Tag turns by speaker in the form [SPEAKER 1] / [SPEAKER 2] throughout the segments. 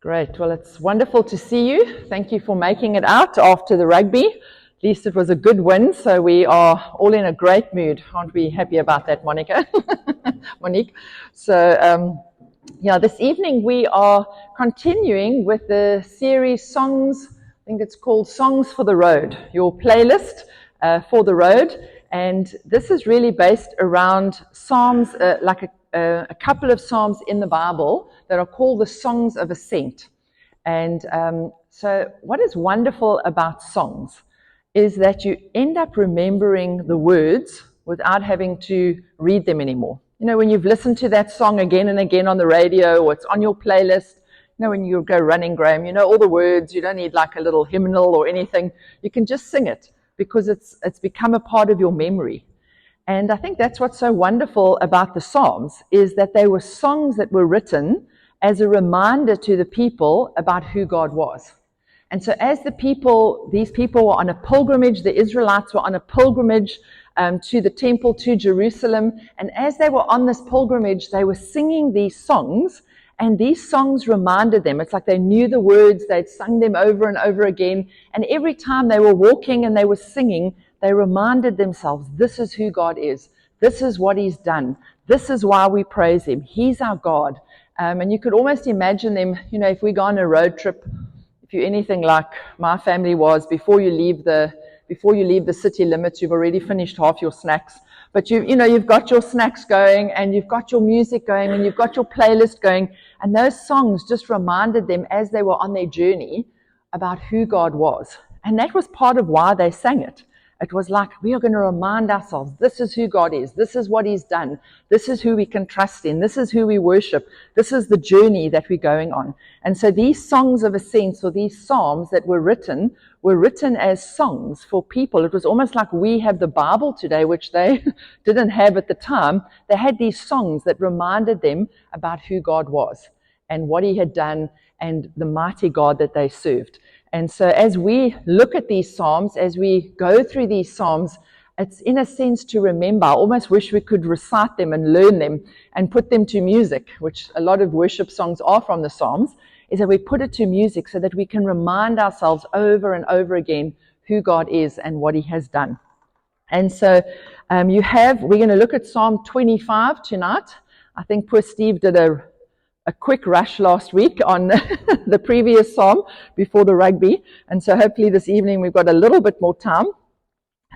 [SPEAKER 1] Great. Well, it's wonderful to see you. Thank you for making it out after the rugby. At least it was a good win, so we are all in a great mood. Aren't we happy about that, Monica? Monique? So, this evening we are continuing with the series Songs, I think it's called Songs for the Road, your playlist for the road. And this is really based around Psalms, like a couple of Psalms in the Bible that are called the Songs of Ascent. And so what is wonderful about songs is that you end up remembering the words without having to read them anymore. You know, when you've listened to that song again and again on the radio, or it's on your playlist, you know, when you go running, Graham, you know all the words. You don't need like a little hymnal or anything. You can just sing it because it's become a part of your memory. And I think that's what's so wonderful about the Psalms, is that they were songs that were written as a reminder to the people about who God was. And so as these people were on a pilgrimage, the Israelites were on a pilgrimage to the temple, to Jerusalem. And as they were on this pilgrimage, they were singing these songs, and these songs reminded them. It's like they knew the words, they'd sung them over and over again. And every time they were walking and they were singing, they reminded themselves, this is who God is. This is what he's done. This is why we praise him. He's our God. And you could almost imagine them, you know, if we go on a road trip, if you're anything like my family was, before you leave the city limits, you've already finished half your snacks. But you've got your snacks going, and you've got your music going, and you've got your playlist going. And those songs just reminded them as they were on their journey about who God was. And that was part of why they sang it. It was like, we are going to remind ourselves, this is who God is. This is what he's done. This is who we can trust in. This is who we worship. This is the journey that we're going on. And so these songs of ascent, or these psalms that were written as songs for people. It was almost like we have the Bible today, which they didn't have at the time. They had these songs that reminded them about who God was and what he had done and the mighty God that they served. And so as we look at these Psalms, as we go through these Psalms, it's in a sense to remember. I almost wish we could recite them and learn them and put them to music, which a lot of worship songs are from the Psalms, is that we put it to music so that we can remind ourselves over and over again who God is and what he has done. And so we're going to look at Psalm 25 tonight. I think poor Steve did a quick rush last week on the previous psalm before the rugby, and so hopefully this evening we've got a little bit more time.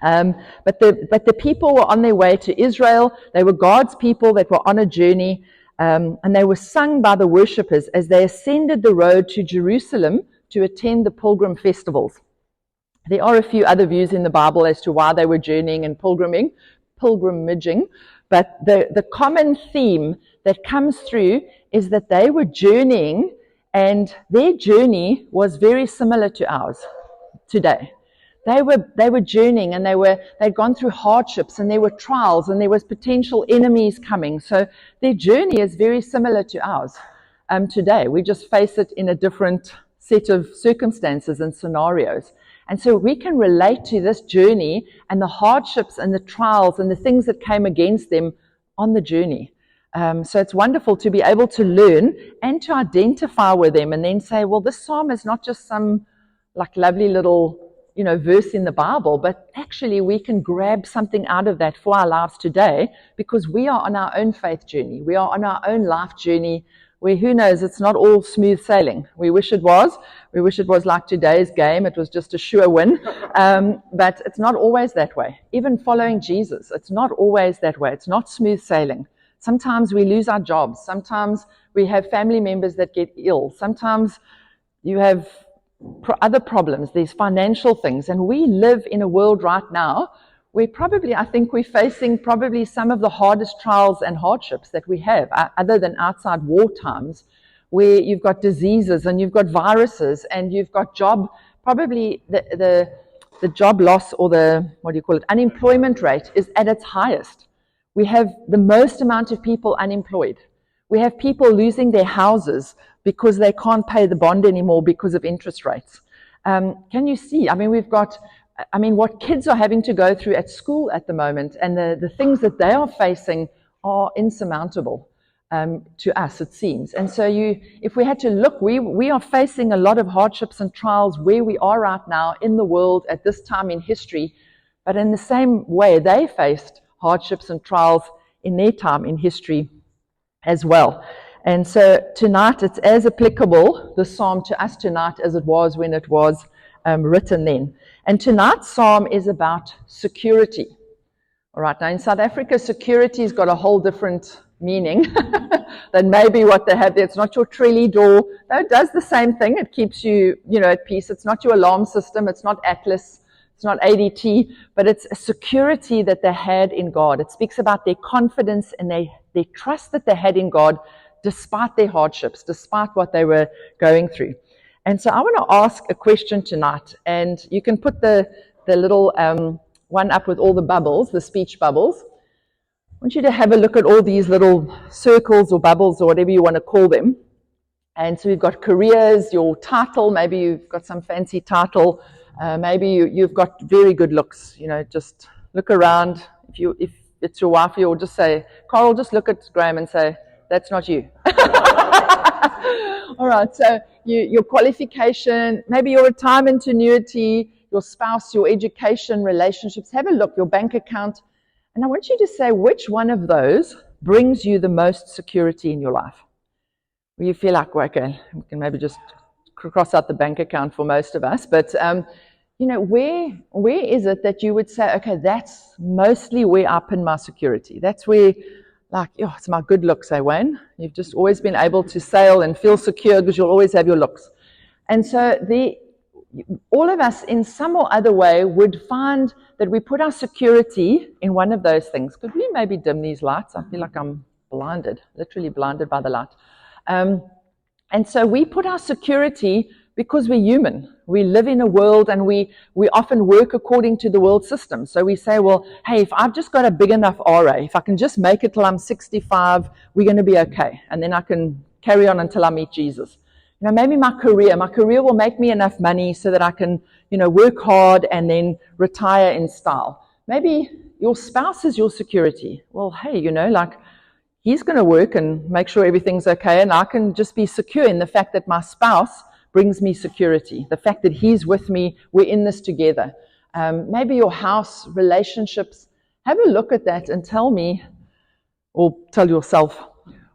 [SPEAKER 1] But the people were on their way to Israel. They were God's people that were on a journey, and they were sung by the worshippers as they ascended the road to Jerusalem to attend the pilgrim festivals. There are a few other views in the Bible as to why they were journeying and pilgrimaging, but the common theme that comes through is that they were journeying, and their journey was very similar to ours today. They were journeying, and they'd gone through hardships, and there were trials, and there was potential enemies coming. So their journey is very similar to ours today. We just face it in a different set of circumstances and scenarios. And so we can relate to this journey and the hardships and the trials and the things that came against them on the journey. So it's wonderful to be able to learn and to identify with them, and then say, well, this psalm is not just some like lovely little, verse in the Bible, but actually we can grab something out of that for our lives today, because we are on our own faith journey. We are on our own life journey where, who knows, it's not all smooth sailing. We wish it was. We wish it was like today's game. It was just a sure win. But it's not always that way. Even following Jesus, it's not always that way. It's not smooth sailing. Sometimes we lose our jobs. Sometimes we have family members that get ill. Sometimes you have other problems. There's financial things. And we live in a world right now where I think we're facing probably some of the hardest trials and hardships that we have, other than outside war times, where you've got diseases and you've got viruses and you've got probably the job loss, or unemployment rate is at its highest. We have the most amount of people unemployed. We have people losing their houses because they can't pay the bond anymore because of interest rates. Can you see? What kids are having to go through at school at the moment, and the things that they are facing are insurmountable. to us, it seems. And so if we had to look, we are facing a lot of hardships and trials where we are right now in the world at this time in history, but in the same way, they faced hardships and trials in their time in history as well. And so tonight, it's as applicable, the psalm, to us tonight as it was when it was written then. And tonight's psalm is about security. All right, now in South Africa, security has got a whole different meaning than maybe what they have there. It's not your trelly door. No, it does the same thing. It keeps you, at peace. It's not your alarm system. It's not Atlas. It's not ADT, but it's a security that they had in God. It speaks about their confidence and their trust that they had in God despite their hardships, despite what they were going through. And so I want to ask a question tonight, and you can put the little one up with all the bubbles, the speech bubbles. I want you to have a look at all these little circles or bubbles or whatever you want to call them. And so we've got careers, your title, maybe you've got some fancy title, maybe you've got very good looks, just look around. If it's your wife, you'll just say, Carl, just look at Graham and say, that's not you. All right, so your qualification, maybe your retirement annuity, your spouse, your education, relationships. Have a look, your bank account. And I want you to say which one of those brings you the most security in your life. Where you feel like, well, okay, we can maybe just cross out the bank account for most of us. But, where is it that you would say, okay, that's mostly where I pin my security. That's where, it's my good looks, Wayne? You've just always been able to sail and feel secure because you'll always have your looks. And so all of us in some or other way would find that we put our security in one of those things. Could we maybe dim these lights? I feel like I'm blinded, literally blinded by the light. And so we put our security because we're human. We live in a world and we often work according to the world system. So we say, well, hey, if I've just got a big enough RA, if I can just make it till I'm 65, we're going to be okay. And then I can carry on until I meet Jesus. Maybe my career will make me enough money so that I can, work hard and then retire in style. Maybe your spouse is your security. Well, hey, he's going to work and make sure everything's okay, and I can just be secure in the fact that my spouse brings me security, the fact that he's with me, we're in this together. Maybe your house, relationships. Have a look at that and tell me, or tell yourself,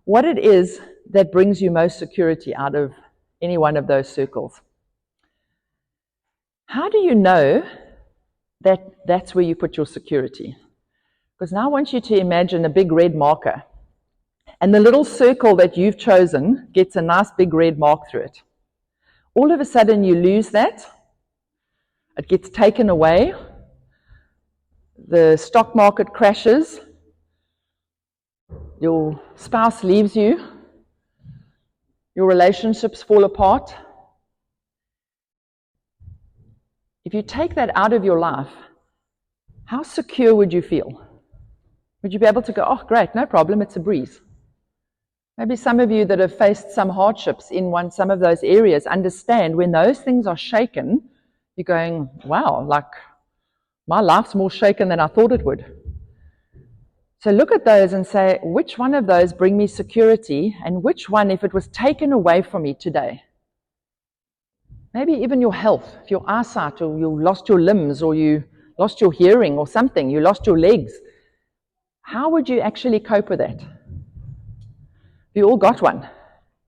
[SPEAKER 1] what it is that brings you most security out of any one of those circles. How do you know that that's where you put your security? Because now I want you to imagine a big red marker, and the little circle that you've chosen gets a nice big red mark through it. All of a sudden you lose that. It gets taken away. The stock market crashes. Your spouse leaves you. Your relationships fall apart. If you take that out of your life, how secure would you feel? Would you be able to go, oh, great, no problem, it's a breeze? Maybe some of you that have faced some hardships in some of those areas understand when those things are shaken, you're going, wow, my life's more shaken than I thought it would. So look at those and say, which one of those bring me security, and which one, if it was taken away from me today, maybe even your health, if your eyesight, or you lost your limbs, or you lost your hearing or something, you lost your legs, how would you actually cope with that? You all got one,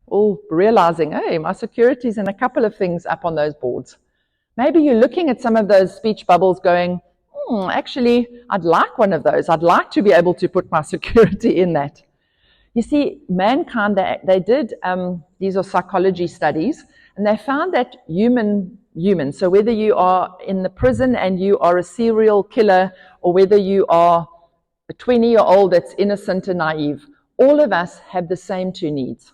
[SPEAKER 1] all realizing, hey, my security's in a couple of things up on those boards. Maybe you're looking at some of those speech bubbles going, actually, I'd like one of those. I'd like to be able to put my security in that. You see, mankind, they did, these are psychology studies, and they found that humans, so whether you are in the prison and you are a serial killer, or whether you are a 20-year-old that's innocent and naive, all of us have the same two needs.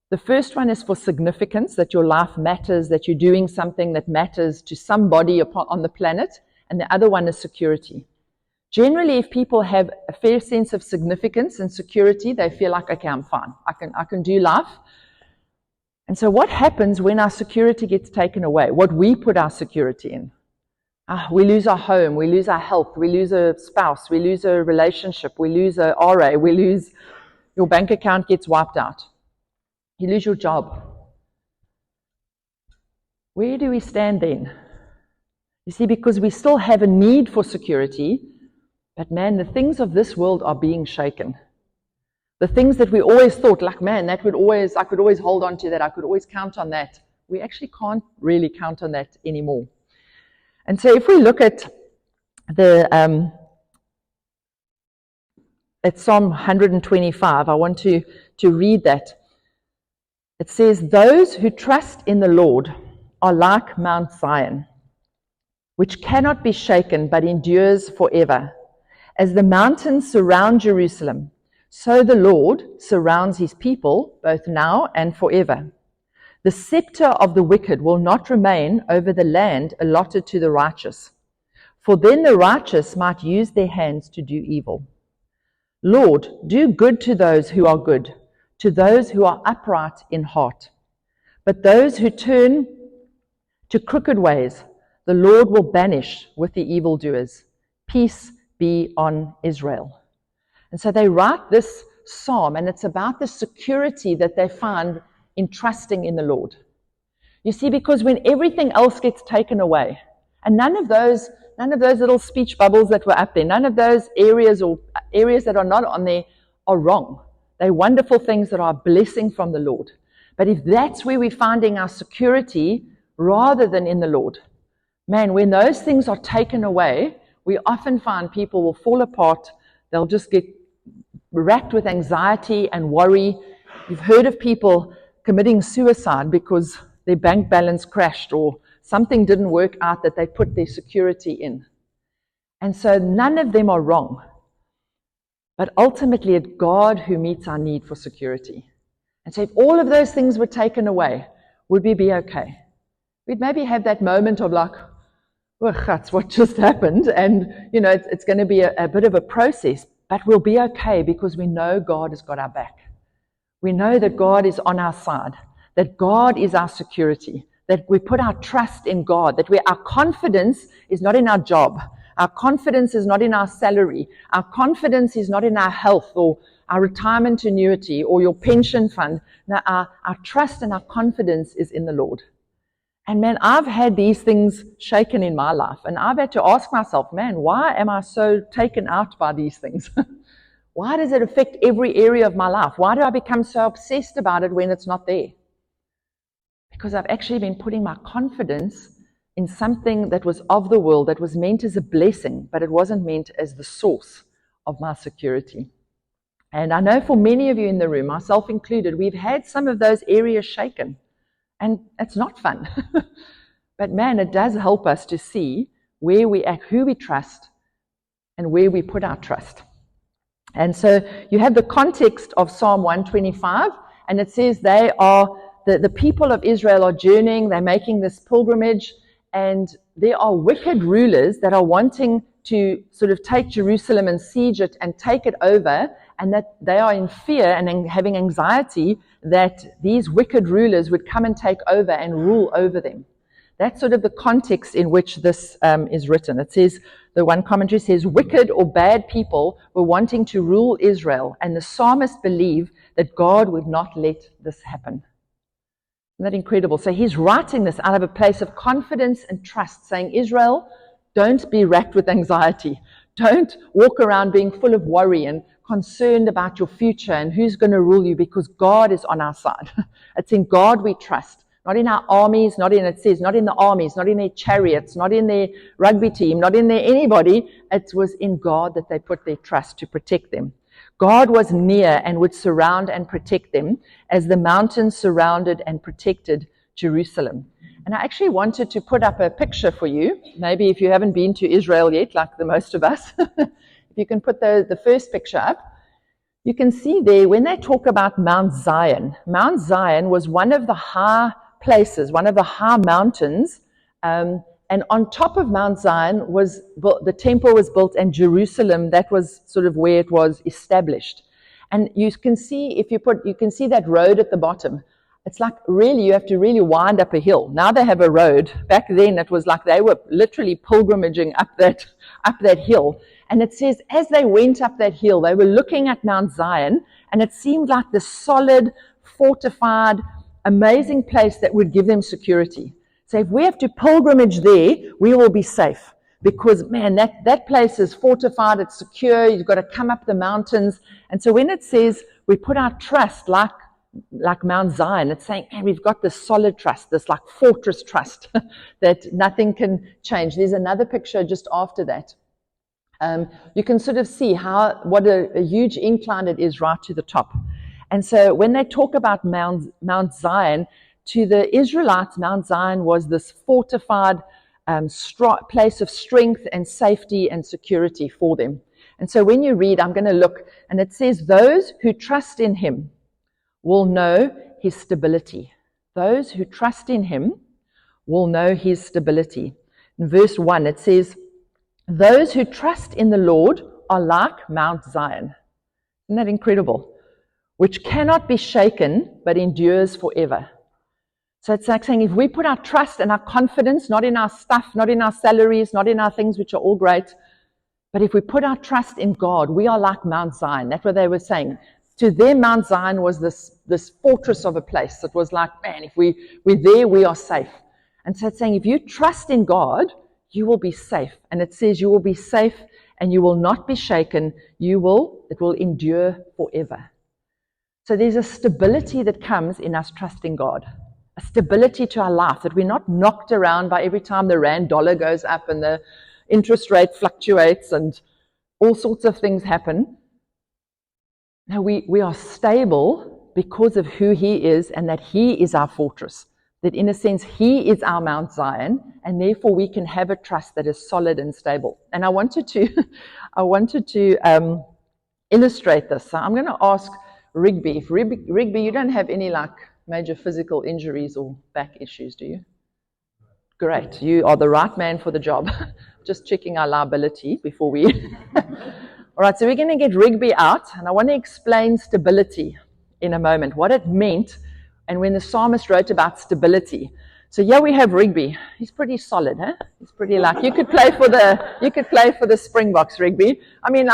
[SPEAKER 1] The first one is for significance, that your life matters, that you're doing something that matters to somebody on the planet. And the other one is security. Generally, if people have a fair sense of significance and security, they feel like, okay, I'm fine. I can do life. And so what happens when our security gets taken away? What we put our security in? We lose our home, we lose our health, we lose a spouse, we lose a relationship, we lose a RA, we lose your bank account gets wiped out. You lose your job. Where do we stand then? You see, because we still have a need for security, but man, the things of this world are being shaken. The things that we always thought, like, man, I could always hold on to that, I could always count on that. We actually can't really count on that anymore. And so if we look at at Psalm 125, I want to read that. It says, those who trust in the Lord are like Mount Zion, which cannot be shaken but endures forever. As the mountains surround Jerusalem, so the Lord surrounds his people, both now and forever. The scepter of the wicked will not remain over the land allotted to the righteous, for then the righteous might use their hands to do evil. Lord, do good to those who are good, to those who are upright in heart. But those who turn to crooked ways, the Lord will banish with the evildoers. Peace be on Israel. And so they write this psalm, and it's about the security that they find in trusting in the Lord. You see, because when everything else gets taken away, and none of those little speech bubbles that were up there, none of those areas or areas that are not on there are wrong. They're wonderful things that are a blessing from the Lord. But if that's where we're finding our security rather than in the Lord, man, when those things are taken away, we often find people will fall apart. They'll just get racked with anxiety and worry. You've heard of people committing suicide because their bank balance crashed or something didn't work out that they put their security in. And so none of them are wrong. But ultimately, it's God who meets our need for security. And so if all of those things were taken away, would we be okay? We'd maybe have that moment of like, well, that's what just happened. And, you know, it's going to be a bit of a process, but we'll be okay because we know God has got our back. We know that God is on our side, that God is our security, that we put our trust in God, that our confidence is not in our job. Our confidence is not in our salary. Our confidence is not in our health or our retirement annuity or your pension fund. No, our trust and our confidence is in the Lord. And man, I've had these things shaken in my life, and I've had to ask myself, man, why am I so taken out by these things? Why does it affect every area of my life? Why do I become so obsessed about it when it's not there? Because I've actually been putting my confidence in something that was of the world, that was meant as a blessing, but it wasn't meant as the source of my security. And I know for many of you in the room, myself included, we've had some of those areas shaken. And it's not fun. But man, it does help us to see where we act, who we trust, and where we put our trust. And so you have the context of Psalm 125, and it says they are, the people of Israel are journeying, they're making this pilgrimage, and there are wicked rulers that are wanting to sort of take Jerusalem and siege it and take it over, and that they are in fear and having anxiety that these wicked rulers would come and take over and rule over them. That's sort of the context in which this is written. It says, the one commentary says, wicked or bad people were wanting to rule Israel, and the psalmist believed that God would not let this happen. Isn't that incredible? So he's writing this out of a place of confidence and trust, saying, Israel, don't be racked with anxiety. Don't walk around being full of worry and concerned about your future and who's going to rule you, because God is on our side. It's in God we trust, not in our armies, not in the armies, not in their chariots, not in their rugby team, not in their anybody. It was in God that they put their trust to protect them. God was near and would surround and protect them as the mountains surrounded and protected Jerusalem. And I actually wanted to put up a picture for you. Maybe if you haven't been to Israel yet, like the most of us, if you can put the first picture up, you can see there when they talk about Mount Zion was one of the high places, one of the high mountains, and on top of Mount Zion was the temple was built, and Jerusalem, that was sort of where it was established. And you can see you can see that road at the bottom. It's like really, you have to really wind up a hill. Now they have a road. Back then it was like they were literally pilgrimaging up that hill. And it says as they went up that hill, they were looking at Mount Zion, And it seemed like the solid, fortified, amazing place that would give them security. So if we have to pilgrimage there, we will be safe. Because, man, that place is fortified, it's secure, you've got to come up the mountains. And so when it says we put our trust like Mount Zion, it's saying, man, we've got this solid trust, this like fortress trust that nothing can change. There's another picture just after that. You can sort of see what a huge incline it is right to the top. And so when they talk about Mount Zion, to the Israelites, Mount Zion was this fortified place of strength and safety and security for them. And so when you read, I'm going to look, and it says, those who trust in him will know his stability. Those who trust in him will know his stability. In verse 1, it says, those who trust in the Lord are like Mount Zion. Isn't that incredible? Which cannot be shaken, but endures forever. So it's like saying, if we put our trust and our confidence, not in our stuff, not in our salaries, not in our things, which are all great, but if we put our trust in God, we are like Mount Zion. That's what they were saying. To them, Mount Zion was this fortress of a place. It was like, man, if we're there, we are safe. And so it's saying, if you trust in God, you will be safe. And it says you will be safe and you will not be shaken. It will endure forever. So there's a stability that comes in us trusting God. A stability to our life, that we're not knocked around by every time the rand dollar goes up and the interest rate fluctuates and all sorts of things happen. No, we are stable because of who he is and that he is our fortress. That in a sense, he is our Mount Zion, and therefore we can have a trust that is solid and stable. And I wanted to illustrate this. So I'm going to ask Rigby. If Rigby, you don't have any major physical injuries or back issues, do you? Great. You are the right man for the job. Just checking our liability before we... All right, so we're going to get Rigby out, and I want to explain stability in a moment, what it meant, and when the psalmist wrote about stability. So here we have Rigby. He's pretty solid, huh? He's pretty you could play for the Springboks, Rigby. I mean,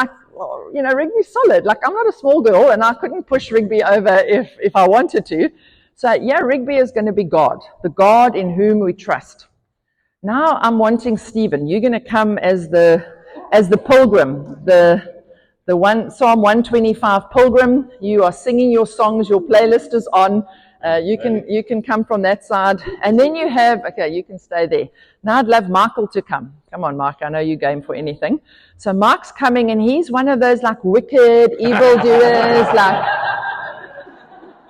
[SPEAKER 1] Rigby's solid. I'm not a small girl, and I couldn't push Rigby over if I wanted to. So yeah, Rigby is going to be God, the God in whom we trust. Now I'm wanting Stephen. You're going to come as the pilgrim, the Psalm 125 pilgrim. You are singing your songs. Your playlist is on. You can come from that side, and then you can stay there. Now I'd love Michael to come. Come on, Mark. I know you're game for anything. So Mark's coming, and he's one of those wicked evildoers,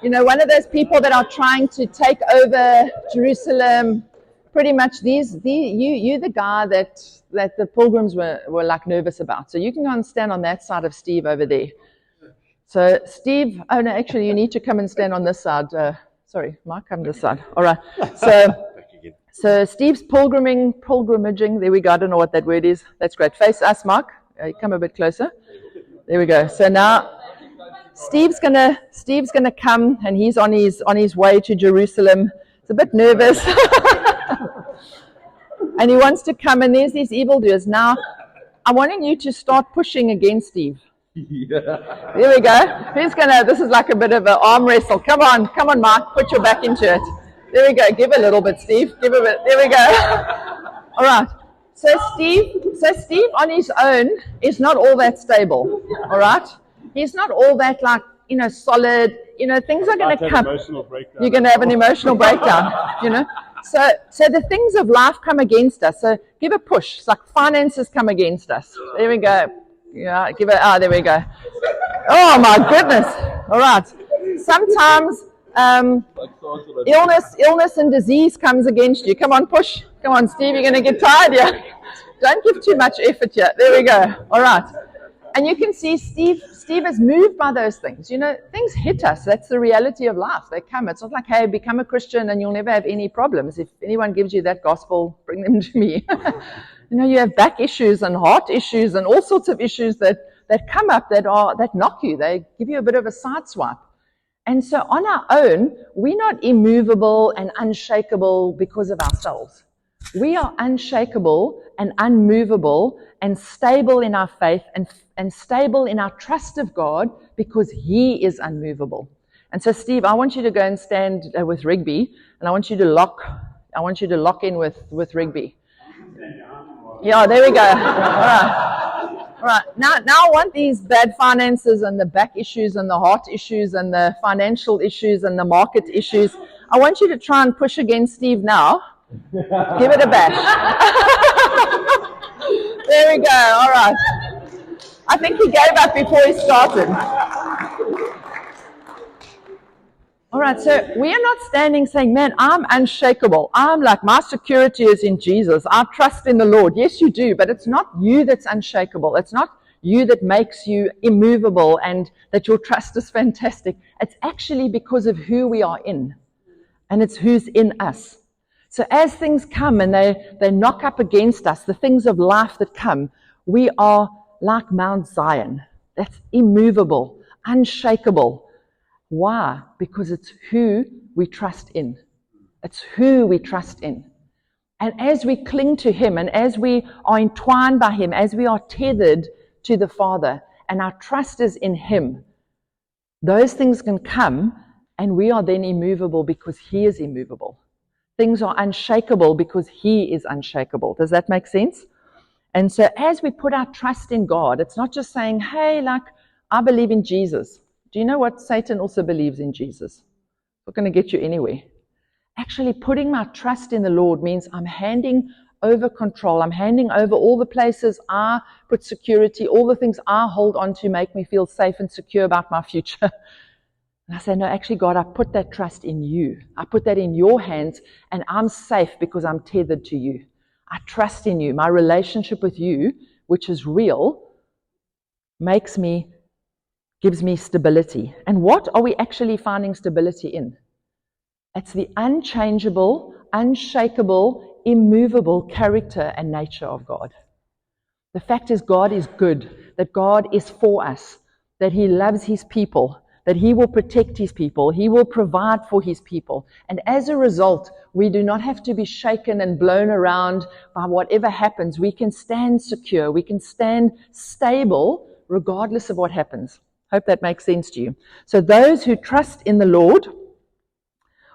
[SPEAKER 1] one of those people that are trying to take over Jerusalem. Pretty much you're the guy that the pilgrims were nervous about. So you can go and stand on that side of Steve over there. So Steve, oh no, actually you need to come and stand on this side. Sorry, Mark, come this side. All right. So Steve's pilgrimaging. There we go. I don't know what that word is. That's great. Face us, Mark. Come a bit closer. There we go. So now Steve's gonna come, and he's on his way to Jerusalem. He's a bit nervous. And he wants to come, and there's these evildoers. Now, I'm wanting you to start pushing against Steve. Yeah. There we go. This is like a bit of an arm wrestle. Come on, Mark, put your back into it. There we go. Give a little bit, Steve. Give a bit. There we go. All right. So Steve on his own is not all that stable. All right. He's not all that solid. Things are going to come. You're going to have an emotional breakdown. So the things of life come against us. So give a push. It's like finances come against us. There we go. Yeah, there we go. Oh my goodness. All right. Sometimes illness and disease comes against you. Come on, push. Come on, Steve, you're going to get tired here. Don't give too much effort here. There we go. All right. And you can see Steve is moved by those things. Things hit us. That's the reality of life. They come. It's not like, hey, become a Christian and you'll never have any problems. If anyone gives you that gospel, bring them to me. You have back issues and heart issues and all sorts of issues that come up that knock you. They give you a bit of a side swipe. And so on our own, we're not immovable and unshakable because of ourselves. We are unshakable and unmovable and stable in our faith and and stable in our trust of God because He is unmovable. And so, Steve, I want you to go and stand with Rigby, and I want you to lock in with Rigby. Yeah, there we go. All right. Now I want these bad finances and the back issues and the heart issues and the financial issues and the market issues. I want you to try and push against Steve now. Give it a bash. There we go. All right. I think he gave up before he started. All right, so we are not standing saying, man, I'm unshakable. I'm like, my security is in Jesus. I trust in the Lord. Yes, you do, but it's not you that's unshakable. It's not you that makes you immovable and that your trust is fantastic. It's actually because of who we are in, and it's who's in us. So as things come and they knock up against us, the things of life that come, we are like Mount Zion. That's immovable, unshakable. Why? Because it's who we trust in. It's who we trust in. And as we cling to Him and as we are entwined by Him, as we are tethered to the Father and our trust is in Him, those things can come and we are then immovable because He is immovable. Things are unshakable because He is unshakable. Does that make sense? And so as we put our trust in God, it's not just saying, hey, like, I believe in Jesus. Do you know what? Satan also believes in Jesus. It's not going to get you anywhere. Actually, putting my trust in the Lord means I'm handing over control. I'm handing over all the places I put security, all the things I hold on to make me feel safe and secure about my future. And I say, no, actually, God, I put that trust in you. I put that in your hands, and I'm safe because I'm tethered to you. I trust in you. My relationship with you, which is real, gives me stability. And what are we actually finding stability in? It's the unchangeable, unshakable, immovable character and nature of God. The fact is God is good, that God is for us, that He loves His people, that He will protect His people, He will provide for His people. And as a result, we do not have to be shaken and blown around by whatever happens. We can stand secure, we can stand stable regardless of what happens. Hope that makes sense to you. So those who trust in the Lord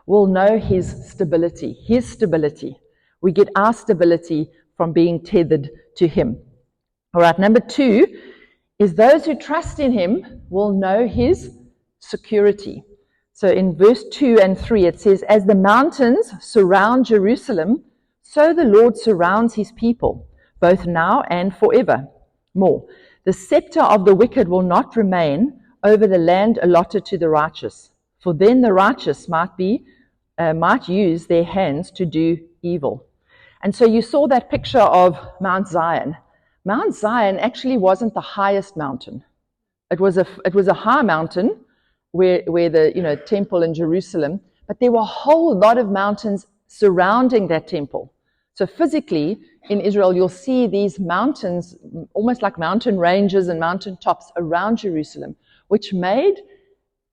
[SPEAKER 1] will know His stability. His stability. We get our stability from being tethered to Him. All right, number 2 is those who trust in Him will know His security. So in verse 2 and 3 it says, as the mountains surround Jerusalem, so the Lord surrounds His people, both now and forever. More. The scepter of the wicked will not remain over the land allotted to the righteous, for then the righteous might use their hands to do evil. And so you saw that picture of Mount Zion. Mount Zion actually wasn't the highest mountain. It was a high mountain where the temple in Jerusalem, but there were a whole lot of mountains surrounding that temple. So physically, in Israel, you'll see these mountains, almost like mountain ranges and mountain tops around Jerusalem, which made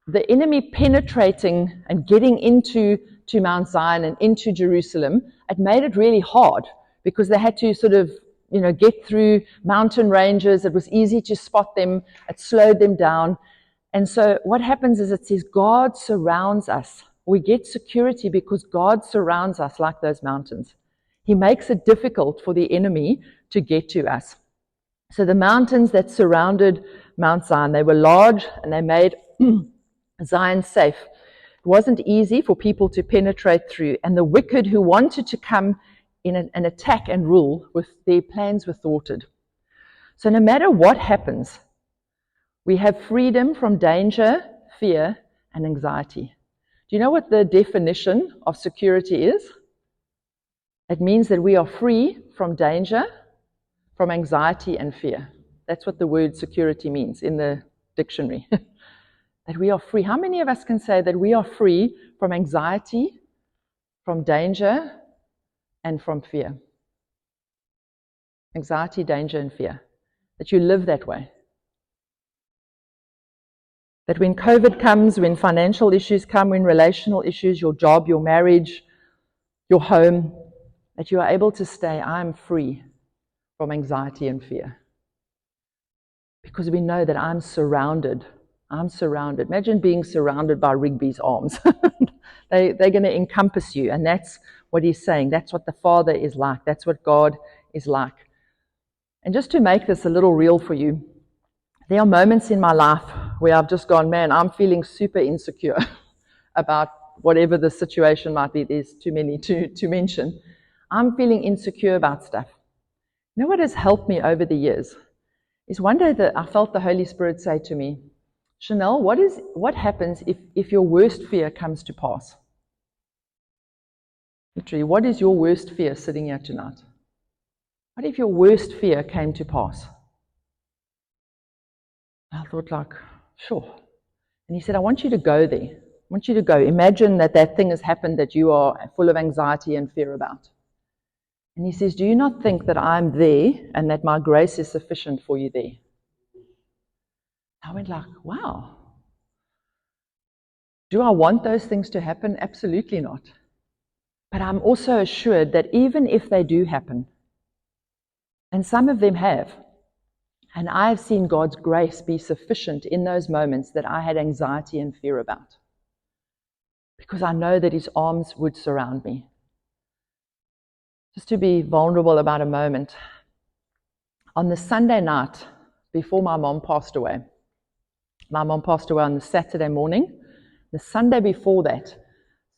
[SPEAKER 1] the enemy penetrating and getting into Mount Zion and into Jerusalem. It made it really hard because they had to sort of, get through mountain ranges. It was easy to spot them. It slowed them down. And so what happens is it says God surrounds us. We get security because God surrounds us like those mountains. He makes it difficult for the enemy to get to us. So the mountains that surrounded Mount Zion, they were large and they made Zion safe. It wasn't easy for people to penetrate through, and the wicked who wanted to come in an attack and rule, their plans were thwarted. So no matter what happens, we have freedom from danger, fear, and anxiety. Do you know what the definition of security is? It means that we are free from danger, from anxiety and fear. That's what the word security means in the dictionary. That we are free. How many of us can say that we are free from anxiety, from danger, and from fear? Anxiety, danger, and fear. That you live that way. That when COVID comes, when financial issues come, when relational issues, your job, your marriage, your home, that you are able to say, I'm free from anxiety and fear. because we know that I'm surrounded. I'm surrounded. Imagine being surrounded by Rigby's arms. They're going to encompass you, and that's what he's saying. That's what the Father is like. That's what God is like. And just to make this a little real for you, there are moments in my life where I've just gone, man, I'm feeling super insecure about whatever the situation might be. There's too many to mention. I'm feeling insecure about stuff. You know what has helped me over the years? Is one day that I felt the Holy Spirit say to me, Chanel, what happens if your worst fear comes to pass? Literally, what is your worst fear sitting here tonight? What if your worst fear came to pass? I thought sure. And he said, I want you to go there. I want you to go. Imagine that thing has happened that you are full of anxiety and fear about. And he says, do you not think that I'm there and that my grace is sufficient for you there? I went wow. Do I want those things to happen? Absolutely not. But I'm also assured that even if they do happen, and some of them have, and I've seen God's grace be sufficient in those moments that I had anxiety and fear about, because I know that his arms would surround me. Just to be vulnerable about a moment, on the Sunday night before my mom passed away on the Saturday morning. The Sunday before that,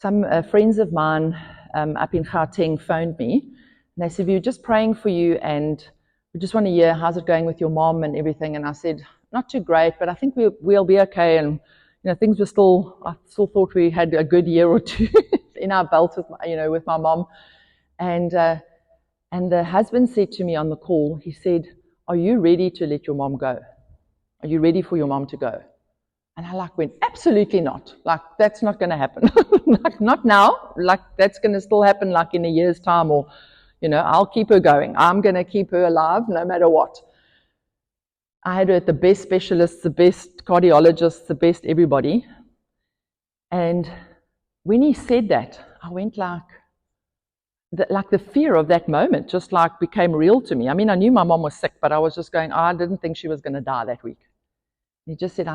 [SPEAKER 1] some friends of mine up in Gauteng phoned me, and they said, we're just praying for you, and we just want to hear how's it going with your mom and everything. And I said, not too great, but I think we'll be okay. And things were I still thought we had a good year or two in our belt with my mom. And the husband said to me on the call, he said, are you ready to let your mom go? Are you ready for your mom to go? And I went, absolutely not. That's not going to happen. Not now. That's going to still happen in a year's time, or, I'll keep her going. I'm going to keep her alive no matter what. I had her at the best specialists, the best cardiologists, the best everybody. And when he said that, I went the fear of that moment just became real to me. I mean, I knew my mom was sick, but I was just going, I didn't think she was going to die that week. He just said,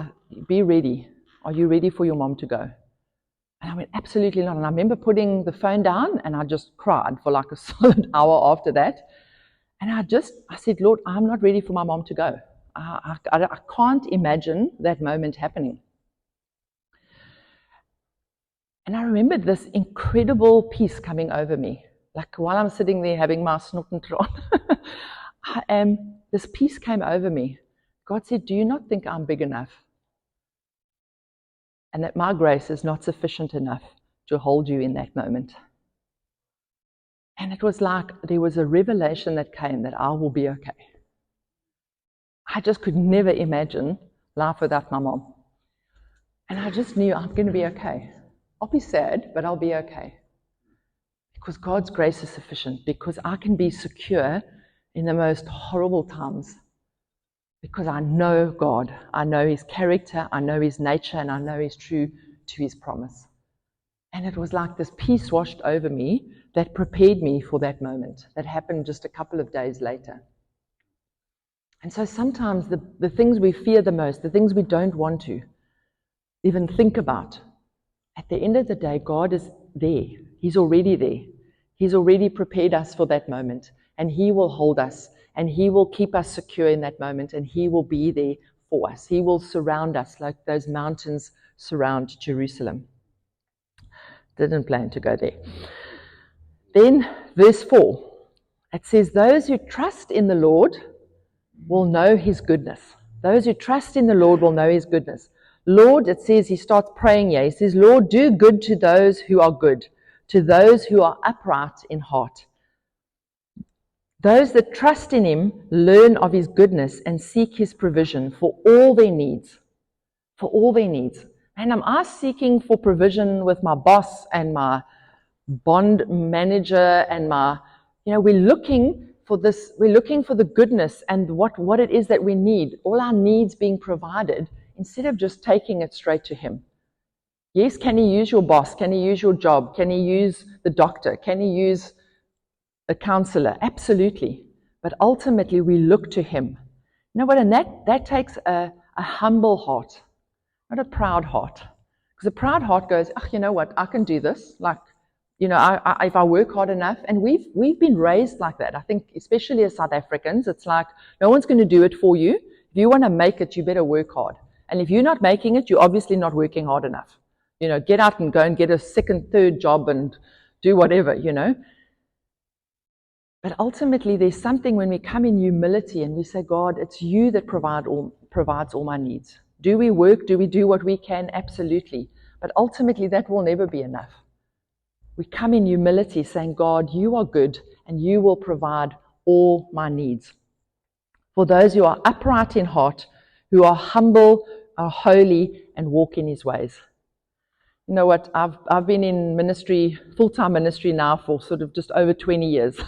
[SPEAKER 1] be ready. Are you ready for your mom to go? And I went, absolutely not. And I remember putting the phone down, and I just cried for a solid hour after that. And I said, Lord, I'm not ready for my mom to go. I can't imagine that moment happening. And I remembered this incredible peace coming over me. While I'm sitting there having my snottentron, this peace came over me. God said, do you not think I'm big enough? And that my grace is not sufficient enough to hold you in that moment. And it was there was a revelation that came that I will be okay. I just could never imagine life without my mom. And I just knew I'm going to be okay. I'll be sad, but I'll be okay. Because God's grace is sufficient. Because I can be secure in the most horrible times. Because I know God, I know his character, I know his nature, and I know he's true to his promise. And it was this peace washed over me that prepared me for that moment. That happened just a couple of days later. And so sometimes the things we fear the most, the things we don't want to even think about, at the end of the day, God is there. He's already there. He's already prepared us for that moment, and he will hold us. And he will keep us secure in that moment, and he will be there for us. He will surround us like those mountains surround Jerusalem. Didn't plan to go there. Then, verse 4, it says, those who trust in the Lord will know his goodness. Those who trust in the Lord will know his goodness. Lord, it says, he starts praying here. He says, Lord, do good to those who are good, to those who are upright in heart. Those that trust in him learn of his goodness and seek his provision for all their needs. For all their needs. And am I seeking for provision with my boss and my bond manager and we're looking for this, we're looking for the goodness and what it is that we need. All our needs being provided instead of just taking it straight to him. Yes, can he use your boss? Can he use your job? Can he use the doctor? Can he use a counselor? Absolutely. But ultimately, we look to him. You know what? And that takes a humble heart, not a proud heart. Because a proud heart goes, oh, you know what? I can do this. Like, you know, if I work hard enough. And we've been raised like that. I think, especially as South Africans, it's like no one's going to do it for you. If you want to make it, you better work hard. And if you're not making it, you're obviously not working hard enough. You know, get out and go and get a second, third job and do whatever, you know. But ultimately, there's something when we come in humility and we say, God, it's you that provides all my needs. Do we work? Do we do what we can? Absolutely. But ultimately, that will never be enough. We come in humility saying, God, you are good and you will provide all my needs. For those who are upright in heart, who are humble, are holy, and walk in his ways. You know what? I've been in ministry, full-time ministry now for sort of just over 20 years.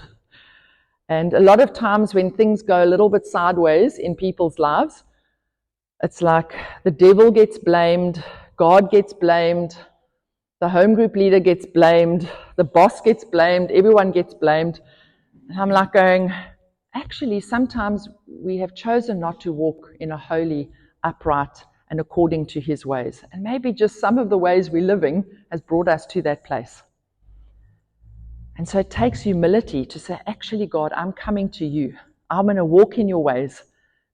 [SPEAKER 1] And a lot of times when things go a little bit sideways in people's lives, it's like the devil gets blamed, God gets blamed, the home group leader gets blamed, the boss gets blamed, everyone gets blamed. And I'm like going, actually, sometimes we have chosen not to walk in a holy, upright, and according to his ways. And maybe just some of the ways we're living has brought us to that place. And so it takes humility to say, actually, God, I'm coming to you. I'm going to walk in your ways,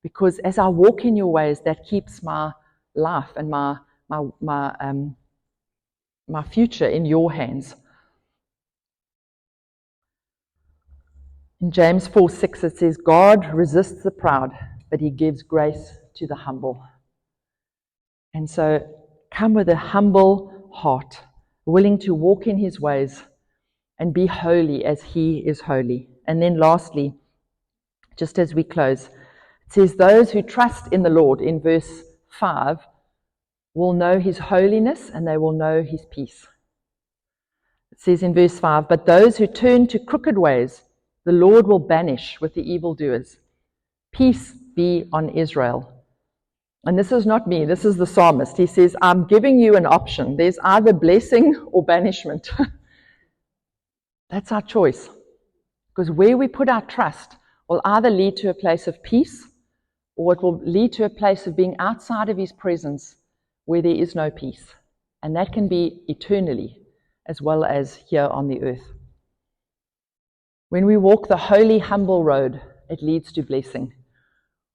[SPEAKER 1] because as I walk in your ways, that keeps my life and my future in your hands. In James 4:6, it says, God resists the proud, but he gives grace to the humble. And so come with a humble heart, willing to walk in his ways and be holy as he is holy. And then lastly, just as we close, it says, those who trust in the Lord, in verse 5, will know his holiness and they will know his peace. It says in verse 5, but those who turn to crooked ways, the Lord will banish with the evildoers. Peace be on Israel. And this is not me, this is the psalmist. He says, I'm giving you an option. There's either blessing or banishment. That's our choice. Because where we put our trust will either lead to a place of peace, or it will lead to a place of being outside of his presence where there is no peace. And that can be eternally as well as here on the earth. When we walk the holy, humble road, it leads to blessing.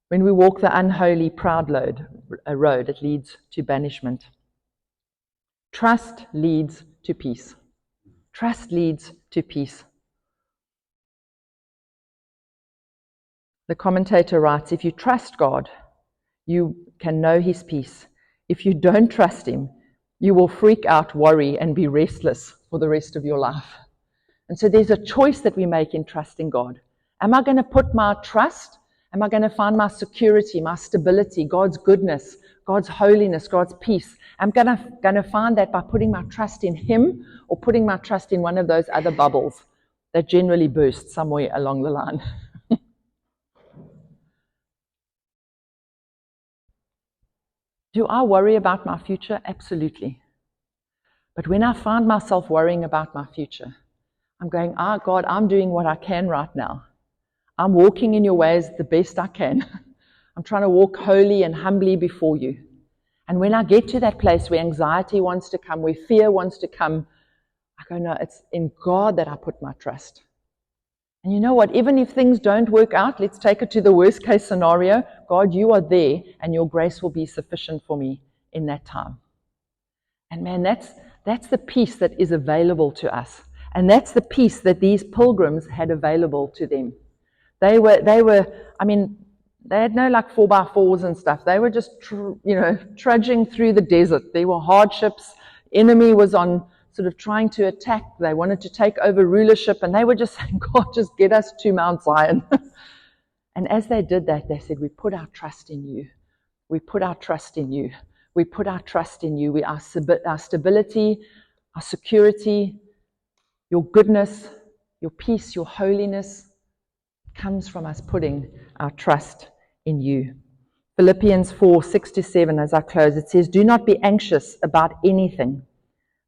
[SPEAKER 1] When we walk the unholy, proud road, it leads to banishment. Trust leads to peace. Trust leads to peace. The commentator writes, if you trust God, you can know his peace. If you don't trust him, you will freak out, worry, and be restless for the rest of your life. And so there's a choice that we make in trusting God. Am I going to put my trust? Am I going to find my security, my stability, God's goodness, God's holiness, God's peace? I'm going to find that by putting my trust in him, or putting my trust in one of those other bubbles that generally burst somewhere along the line. Do I worry about my future? Absolutely. But when I find myself worrying about my future, I'm going, God, I'm doing what I can right now. I'm walking in your ways the best I can. I'm trying to walk holy and humbly before you. And when I get to that place where anxiety wants to come, where fear wants to come, I go, no, it's in God that I put my trust. And you know what? Even if things don't work out, let's take it to the worst case scenario. God, you are there and your grace will be sufficient for me in that time. And man, that's the peace that is available to us. And that's the peace that these pilgrims had available to them. They had no like 4x4s and stuff. They were just, trudging through the desert. There were hardships. Enemy was on sort of trying to attack. They wanted to take over rulership, and they were just saying, God, just get us to Mount Zion. And as they did that, they said, we put our trust in you. We put our trust in you. We put our trust in you. Our stability, our security, your goodness, your peace, your holiness comes from us putting our trust in you. Philippians 4:6-7, as I close, it says, do not be anxious about anything,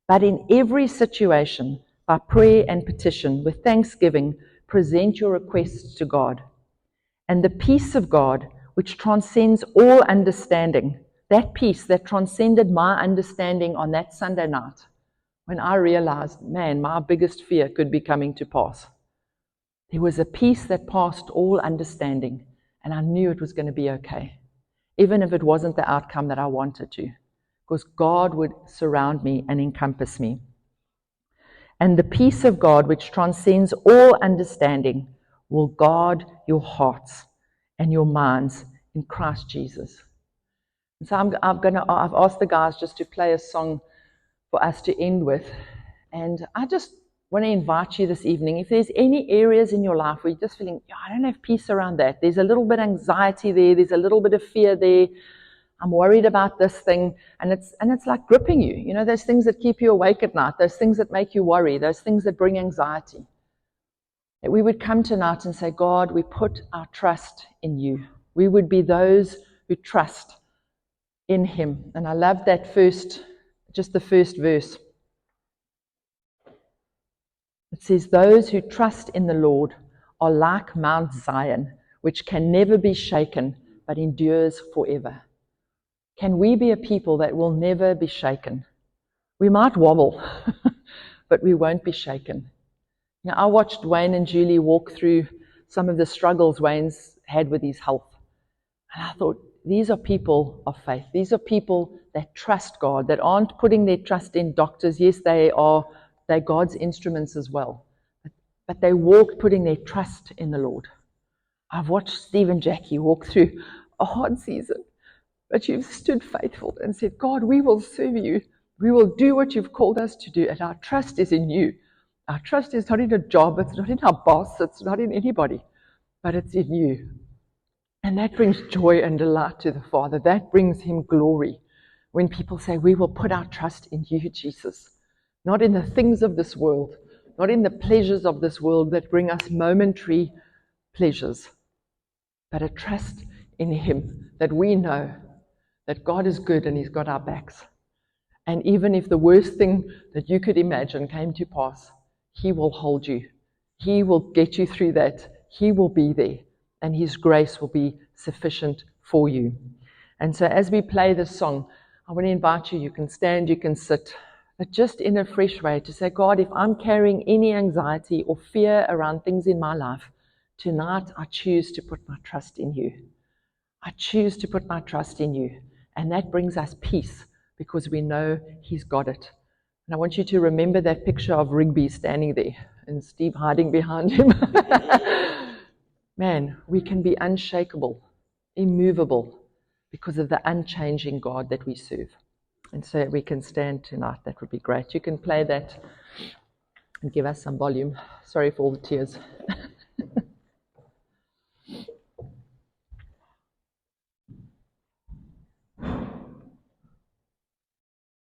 [SPEAKER 1] but in every situation, by prayer and petition, with thanksgiving, present your requests to God. And the peace of God, which transcends all understanding. That peace that transcended my understanding on that Sunday night, when I realized, man, my biggest fear could be coming to pass. There was a peace that passed all understanding, and I knew it was going to be okay, even if it wasn't the outcome that I wanted to, because God would surround me and encompass me. And the peace of God, which transcends all understanding, will guard your hearts and your minds in Christ Jesus. And so I've asked the guys just to play a song for us to end with. And I just want to invite you this evening, if there's any areas in your life where you're just feeling, I don't have peace around that. There's a little bit of anxiety there. There's a little bit of fear there. I'm worried about this thing. And it's like gripping you. You know, those things that keep you awake at night, those things that make you worry, those things that bring anxiety. That we would come tonight and say, God, we put our trust in you. We would be those who trust in him. And I love that just the first verse. It says, those who trust in the Lord are like Mount Zion, which can never be shaken, but endures forever. Can we be a people that will never be shaken? We might wobble, but we won't be shaken. Now, I watched Wayne and Julie walk through some of the struggles Wayne's had with his health. And I thought, these are people of faith. These are people that trust God, that aren't putting their trust in doctors. Yes, they're God's instruments as well. But they walk putting their trust in the Lord. I've watched Steve and Jackie walk through a hard season, but you've stood faithful and said, God, we will serve you. We will do what you've called us to do, and our trust is in you. Our trust is not in a job, it's not in our boss, it's not in anybody, but it's in you. And that brings joy and delight to the Father. That brings him glory. When people say, we will put our trust in you, Jesus, not in the things of this world, not in the pleasures of this world that bring us momentary pleasures, but a trust in him, that we know that God is good and he's got our backs. And even if the worst thing that you could imagine came to pass, he will hold you. He will get you through that. He will be there, and his grace will be sufficient for you. And so as we play this song, I want to invite you, you can stand, you can sit, but just in a fresh way to say, God, if I'm carrying any anxiety or fear around things in my life, tonight I choose to put my trust in you. I choose to put my trust in you. And that brings us peace because we know he's got it. And I want you to remember that picture of Rigby standing there and Steve hiding behind him. Man, we can be unshakable, immovable, because of the unchanging God that we serve. And so we can stand tonight. That would be great. You can play that and give us some volume. Sorry for all the tears.